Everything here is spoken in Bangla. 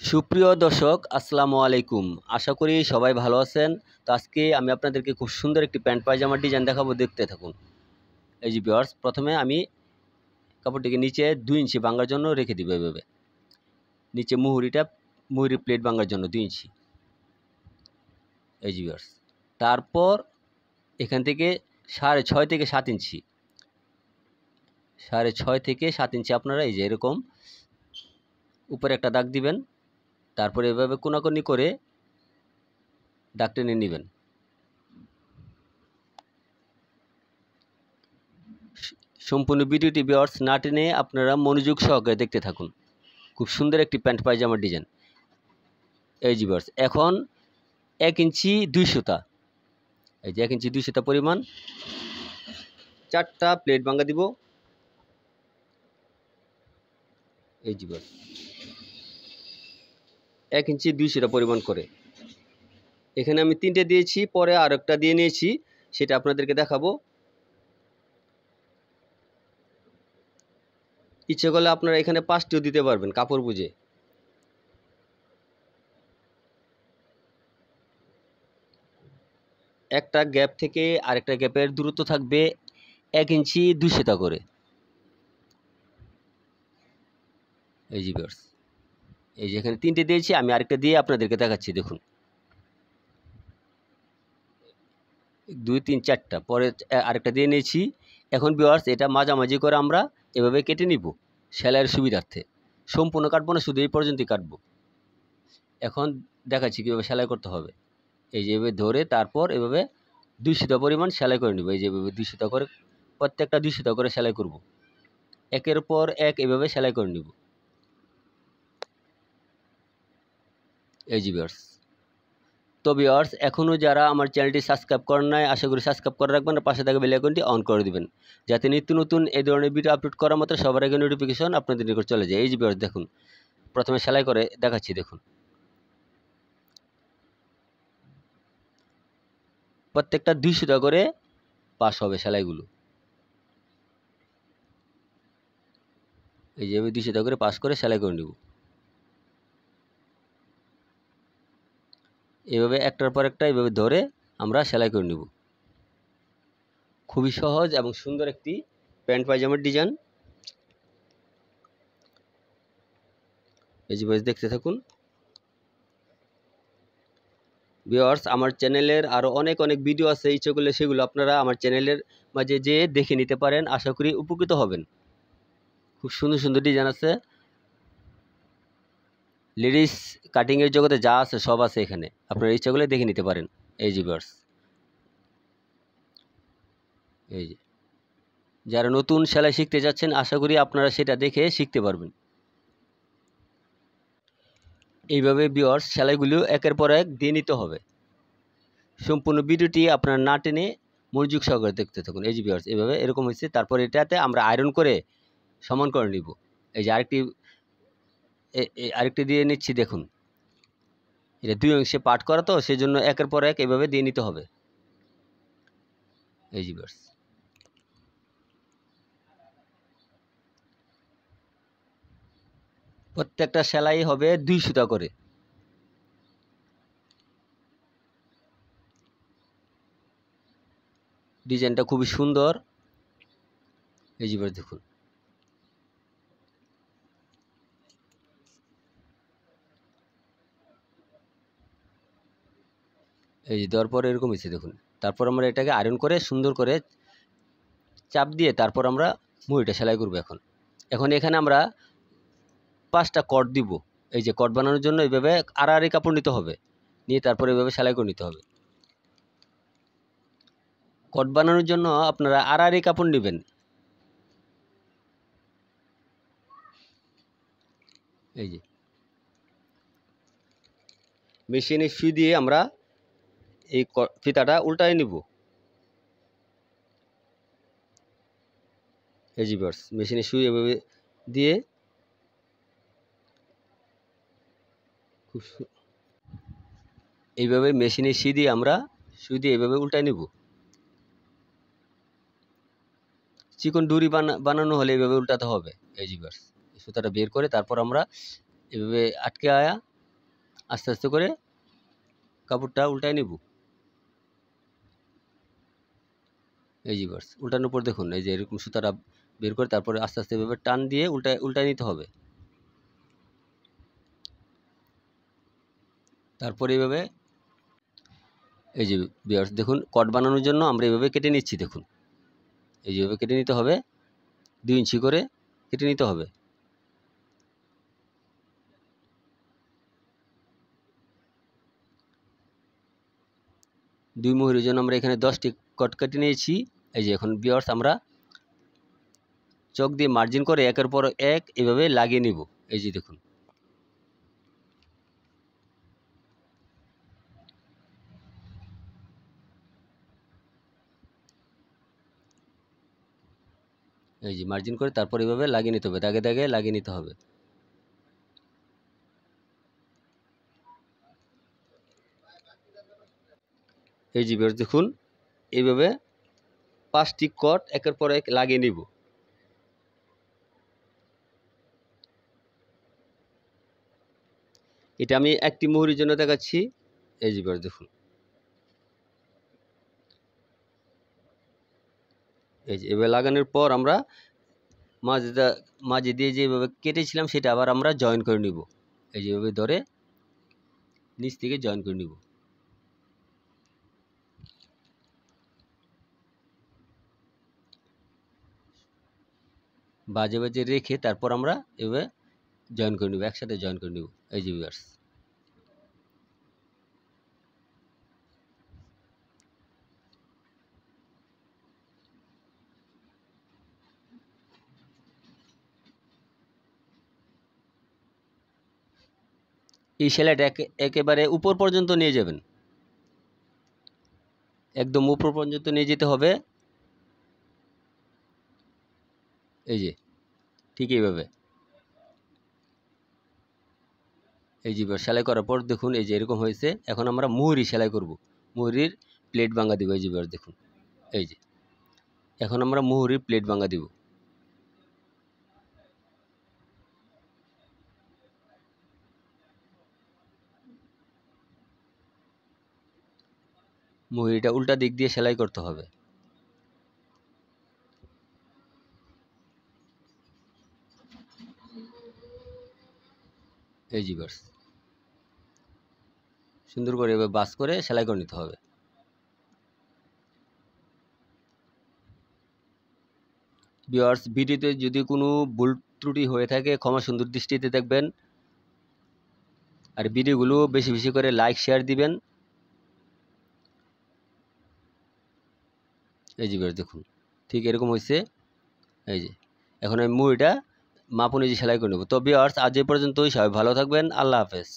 সুপ্রিয় দর্শক আসসালামু আলাইকুম। আশা করি সবাই ভালো আছেন। তো আজকে আমি আপনাদেরকে খুব সুন্দর একটি প্যান্ট পায়জামার ডিজাইন দেখাবো, দেখতে থাকুন। এই যে ভিউয়ার্স, প্রথমে আমি কাপড়টিকে নিচে 2 ইঞ্চি ভাঙার জন্য রেখে দিব। এভাবে নিচে মুহুরি প্লেট ভাঙার জন্য 2 ইঞ্চি। এই যে ভিউয়ার্স, তারপর এখান থেকে 6.5 থেকে 7 ইঞ্চি, 6.5 থেকে 7 ইঞ্চি আপনারা এই যে এরকম উপরে একটা দাগ দিবেন। তারপরে এভাবে কোনাকুনি করে দাগ টেনে নেবেন। সম্পূর্ণ ভিডিওটি ভিউয়ার্স না টেনে আপনারা মনোযোগ সহকারে দেখতে থাকুন। খুব সুন্দর একটি প্যান্ট পায়জামার ডিজাইন। এই যে ভিউয়ার্স, এখন 1 ইঞ্চি 2 সুতা, এই যে 1 ইঞ্চি 2 সুতা পরিমাণ 4টা প্লেট ভাঙা দিব। এই যে ভিউয়ার্স, 1 ইঞ্চি 2 সুতা পরিমাণ করে এখানে আমি 3টে দিয়েছি, পরে আর একটা দিয়ে নিয়েছি, সেটা আপনাদেরকে দেখাবো। ইচ্ছে করলে আপনারা এখানে 5টিও দিতে পারবেন কাপড় বুঝে। একটা গ্যাপ থেকে আরেকটা গ্যাপের দূরত্ব থাকবে 1 ইঞ্চি 2 সুতা করে। এই যে ভিউয়ার্স, এই যে এখানে 3টে দিয়েছি, আমি আরেকটা দিয়ে আপনাদেরকে দেখাচ্ছি। দেখুন 2 3 4টা, পরে আরেকটা দিয়ে নিয়েছি। এখন ভিউয়ার্স, এটা মাঝামাঝি করে আমরা এভাবে কেটে নিব সেলাইয়ের সুবিধার্থে। সম্পূর্ণ কাটবো না, শুধু এই পর্যন্তই কাটবো। এখন দেখাচ্ছি কীভাবে সেলাই করতে হবে। এই যে এভাবে ধরে তারপর এভাবে 2 সুতা পরিমাণ সেলাই করে নিব। এই যে এভাবে 2 সুতা করে, প্রত্যেকটা 2 সুতা করে সেলাই করব। একের পর এক এভাবে সেলাই করে নিব। এই যে ভিউয়ার্স, তো ভিউয়ার্স, এখনও যারা আমার চ্যানেলটি সাবস্ক্রাইব করেন নাই, আশা করি সাবস্ক্রাইব করে রাখবেন আর পাশে থাকা বেল আইকনটি অন করে দিবেন, যাতে নিত্য নতুন এই ধরনের ভিডিও আপলোড করা মাত্র সবার আগে নোটিফিকেশন আপনাদের নিকট চলে যায়। এই যে ভিউয়ার্স, দেখুন প্রথমে সেলাই করে দেখাচ্ছি। দেখুন প্রত্যেকটা 2 সুতা করে পাস হবে সেলাইগুলো। এই যে 2 সুতা করে পাস করে সেলাই করে নিব। এভাবে একটার পর একটা এভাবে ধরে আমরা সেলাই করে নিব। খুবই সহজ এবং সুন্দর একটি প্যান্ট পায়জামার ডিজাইন। এই যে ভিউয়ার্স, দেখতে থাকুন। ভিউয়ার্স, আমার চ্যানেলের আরও অনেক ভিডিও আছে, ইচ্ছে করলে সেগুলো আপনারা আমার চ্যানেলের মাঝে যেয়ে দেখে নিতে পারেন। আশা করি উপকৃত হবেন। খুব সুন্দর সুন্দর ডিজাইন আছে। লেডিস কাটিংয়ের জগতে যা আছে সব আছে এখানে, আপনারা ইচ্ছা করলে দেখে নিতে পারেন। এই যে ভিউয়ার্স, এই যে যারা নতুন সেলাই শিখতে যাচ্ছেন, আশা করি আপনারা সেটা দেখে শিখতে পারবেন। এইভাবে ভিউয়ার্স সেলাইগুলো একের পর এক দিয়ে নিতে হবে। সম্পূর্ণ ভিডিওটি আপনারা না টেনে মনোযোগ সহকারে দেখতে থাকুন। এই যে ভিউয়ার্স, এভাবে এরকম হয়েছে। তারপর এটাতে আমরা আয়রন করে সমান করে নিব। এই যে আরেকটি দিয়ে নিচ্ছি। দেখুন এটা 2 অংশে পার্ট করা, তো সেই জন্য একের পর এক এভাবে দিয়ে নিতে হবে। এই যে ভিউয়ার্স, প্রত্যেকটা সেলাই হবে 2 সুতা করে। ডিজাইনটা খুবই সুন্দর। এই যে ভিউয়ার্স, দেখুন এই যে দেওয়ার পরে এরকম হয়েছে। দেখুন তারপর আমরা এটাকে আয়রন করে সুন্দর করে চাপ দিয়ে তারপর আমরা মুহুরিটা সেলাই করব। এখন এখানে আমরা 5টা কট দিব। এই যে কট বানানোর জন্য এইভাবে আড়াআড়ি কাপড় নিতে হবে, নিয়ে তারপর এইভাবে সেলাই করে নিতে হবে। কট বানানোর জন্য আপনারা আড়াআড়ি কাপড় নেবেন। এই যে মেশিনে সুই দিয়ে আমরা এই ফিতাটা উল্টায় নিব। এই যে ভিউয়ার্স, মেশিনে সুই এভাবে দিয়ে এইভাবে মেশিনে সুই দিয়ে আমরা এইভাবে উল্টায় নিব। চিকন ডুরি বানানো হলে এইভাবে উল্টাতে হবে। এই যে ভিউয়ার্স, সুতাটা বের করে তারপর আমরা এভাবে আটকে আস্তে আস্তে করে কাপড়টা উল্টায় নিব। এই যে ভিউয়ার্স, উল্টানোর পর দেখুন এই যে এরকম সুতাটা বের করে তারপরে আস্তে আস্তে এভাবে টান দিয়ে উল্টায় নিতে হবে। তারপরে এইভাবে এই যে ভিউয়ার্স দেখুন, কট বানানোর জন্য আমরা এইভাবে কেটে নিচ্ছি। দেখুন এই যেভাবে কেটে নিতে হবে, 2 ইঞ্চি করে কেটে নিতে হবে। দুই মুহুরির জন্য আমরা এখানে 10টি কট কেটে নিয়েছি। এই যে এখন ভিউয়ার্স আমরা চক দিয়ে মার্জিন করে একের পর এক এভাবে লাগিয়ে নিব। এই যে দেখুন এই যে মার্জিন করে তারপর এভাবে লাগিয়ে নিতে হবে, দাগে দাগে লাগিয়ে নিতে হবে। এই যে ভিউয়ার্স দেখুন, এইভাবে 5টি কট একের পর এক লাগিয়ে নিব। এটা আমি একটি মুহুরির জন্য দেখাচ্ছি। এই যে ভিউয়ার্স দেখুন, এই যে এভাবে লাগানোর পর আমরা মাঝে দিয়ে যেভাবে কেটেছিলাম সেটা আবার আমরা জয়েন করে নিব। এই যেভাবে ধরে নিচ থেকে জয়েন করে নিব। বাজে বাজে রেখে তারপর আমরা এভাবে জয়েন করে নিব, একসাথে জয়েন করে নিব। এই যে ভিউয়ার্স, এই সেলাইটা একেবারে উপর পর্যন্ত নিয়ে যাবেন, একদম উপর পর্যন্ত নিয়ে যেতে হবে। এই যে ঠিক এইভাবে। এই যে সেলাই করার পর দেখুন এই যে এরকম হয়েছে। এখন আমরা মুহুরি সেলাই করব, মুহুরির প্লেট ভাঙা দিব। এই যে দেখুন, এই যে এখন আমরা মুহুরির প্লেট ভাঙা দিব। মুহুরিটা উল্টা দিক দিয়ে সেলাই করতে হবে। এই যে সুন্দর করে এভাবে বাস করে সেলাই করে নিতে হবে। ভিউয়ার্স, ভিডিওতে যদি কোনো ভুল ত্রুটি হয়ে থাকে ক্ষমা সুন্দর দৃষ্টিতে দেখবেন। আর ভিডিওগুলো বেশি বেশি করে লাইক শেয়ার দিবেন। এই যে দেখুন ঠিক এরকম হয়েছে। এই যে এখন আমি মুহুরিটা মাপ অনুযায়ী সেলাই করে নেব। তো ভিউয়ার্স, আজ এ পর্যন্তই। সবাই ভালো থাকবেন। আল্লাহ হাফেজ।